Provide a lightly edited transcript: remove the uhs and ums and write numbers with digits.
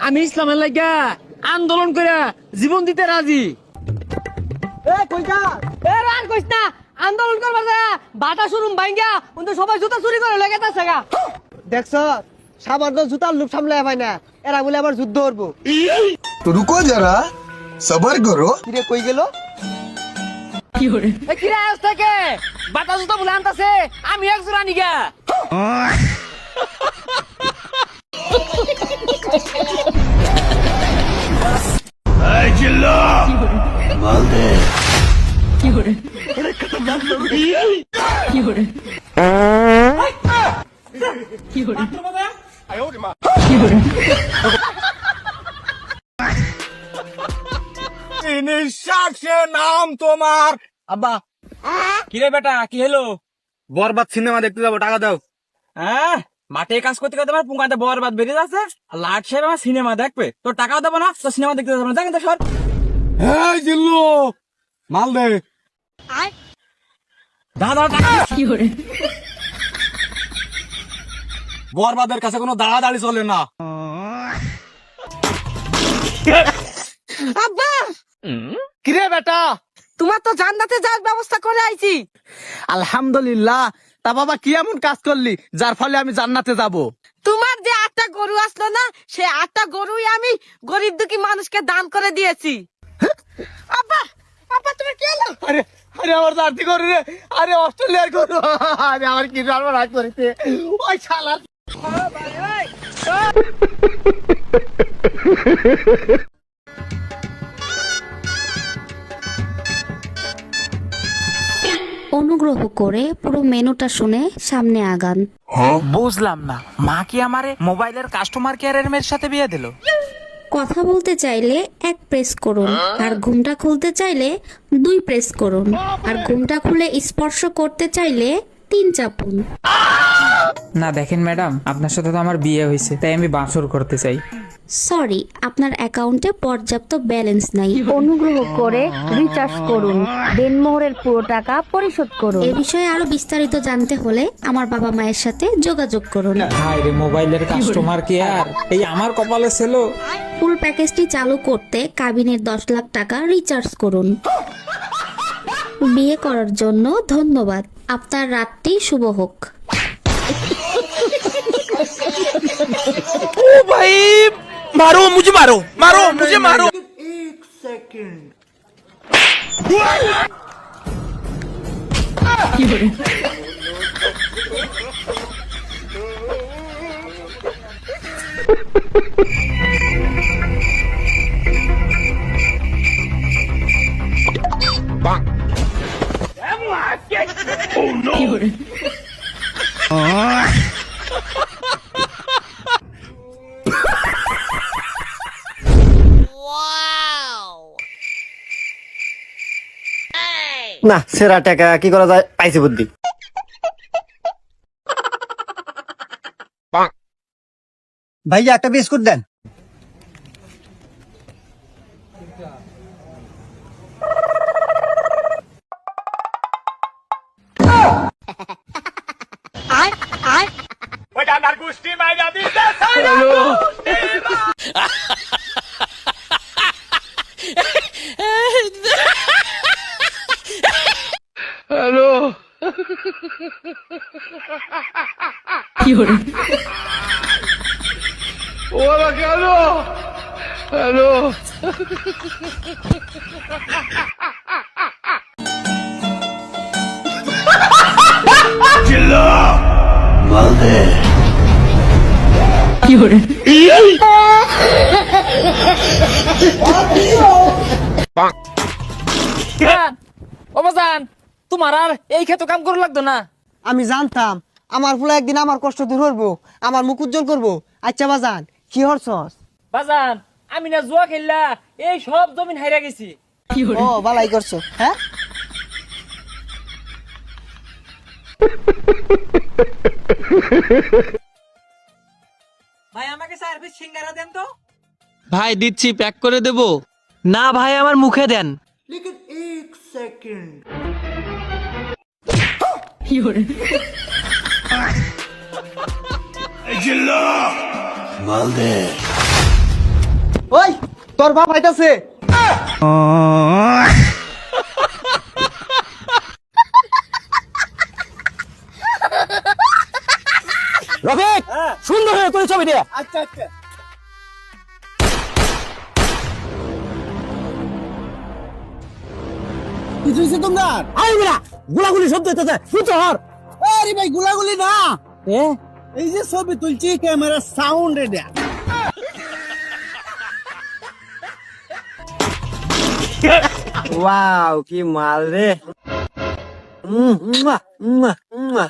আমি ইসলামের লাগা আন্দোলন করে জীবন দিতে রাজি। আর কইস না, আন্দোলন করবার যায় বাটা শুরুম ভাঙ্গা কিন্তু সবাই জুতা চুরি করে লেগে আছে গা। দেখছ সামান্য জুতার লোক সামলাই হয় না, এরা বলে আবার যুদ্ধ করবো। तो रुको जरा सबर करो। কিরে কই গেল? কিরা আজ থেকে বাটা জুতা বলে আনতাছে, আমি এক জোড়া নিগা। নাম তোমার আব্বা কিরে বেটা কি হলো? বরবাদ সিনেমা দেখতে যাবো, টাকা দাও। হ্যাঁ মাঠে কাজ করতে করতে আমার পুঙ্গাতে বরবাদ বেরিয়ে যাচ্ছে, আর লাট সাহেব আমার সিনেমা দেখবে, তোর টাকাও দেবো না, তো সিনেমা দেখতে যাবো না, দেখেন তো সর। এই জিল্লু মাল দে। দাদা টাকা বরবাদের কাছে কোনো দাঁড়াদাঁড়ি চলে না। আব্বা কিরে বেটা? তোমার তো জান্নাতে যাওয়ার ব্যবস্থা করে আইছি। আলহামদুলিল্লাহ। তা বাবা কি এমন কাজ করলি যার ফলে আমি জান্নাতে যাব? তোমার যে 8টা গরু আসলো না, সেই 8টা গরুই আমি গরিব দুঃখী মানুষকে দান করে দিয়েছি। আব্বা আব্বা তুমি কি হলো? আরে আরে আমার জাতি গরু রে, আরে অস্ট্রেলিয়ার গরু। আরে আমার কি সর্বনাশ করেছে ওই শালা। অনুগ্রহ করে পুরো মেনুটা শুনে সামনে আগান। বুঝলাম না, মা কি আমারে মোবাইলের কাস্টমার কেয়ারের মেয়ের সাথে বিয়ে দিল? কথা বলতে চাইলে 1 প্রেস করুন, আর ঘুমটা খুলতে চাইলে 2 প্রেস করুন, আর ঘুমটা খুলে স্পর্শ করতে চাইলে 3 চাপুন। না দেখেন ম্যাডাম, আপনার সাথে তো আমার বিয়ে হয়েছে, তাই আমি বাসর করতে চাই। সরি, আপনার অ্যাকাউন্টে পর্যাপ্ত ব্যালেন্স নাই। অনুগ্রহ করে রিচার্জ করুন, দেনমোহরের পুরো টাকা পরিশোধ করুন। এ বিষয়ে আরো বিস্তারিত জানতে হলে আমার বাবা মায়ের সাথে যোগাযোগ করুন। হাই রে, মোবাইলের কাস্টমার কেয়ার এই আমার কপালে ছিল। ফুল প্যাকেজটি চালু করতে কাবিনের 10 লাখ টাকা রিচার্জ করুন। বিয়ে করার জন্য ধন্যবাদ। আপনার রাতটি শুভ হোক। ও ভাই, মারো মুঝে, মারো মারো মুঝে, মারো। না সেরা টাকা কি করা যায়, পাইছি বুদ্ধি। ভাইয়া একটা বিস্কুট দেন। ওরা কেন? হ্যালো। চিল্লা মাল দে। কি করে? ও বাজান, তোমার আর এই ক্ষেত্রে কাম করে লাগতো না। আমি জানতাম আমার ফুলা একদিন আমার কষ্ট দূর করবো, আমার মুখ উজ্জ্বল করবো। আচ্ছা বাজান কি হরছস? বাজান আমি না জুয়া খেললা এই সব জমিন হাইরা গেছি। ও বালাই করছো। হ্যাঁ ভাই আমাকে সার্ভিস সিঙ্গারা দেন তো। ভাই দিচ্ছি, প্যাক করে দেব। না ভাই আমার মুখে দেন। माल दे। ওই তোর বাপ আইতাছে। রফিক সুন্দর হয়ে তোর ছবি দিয়ে আচ্ছা আচ্ছা। কিছু হয়েছে তোমার? আরে না গুলাগুলি শব্দ হইতেছে তুই হর আরে ভাই গুলাগুলি না, এই যে ছবি তুলছি ক্যামেরা সাউন্ড এটা। ওয়াও কি মাল রে মুয়া মুয়া মুয়া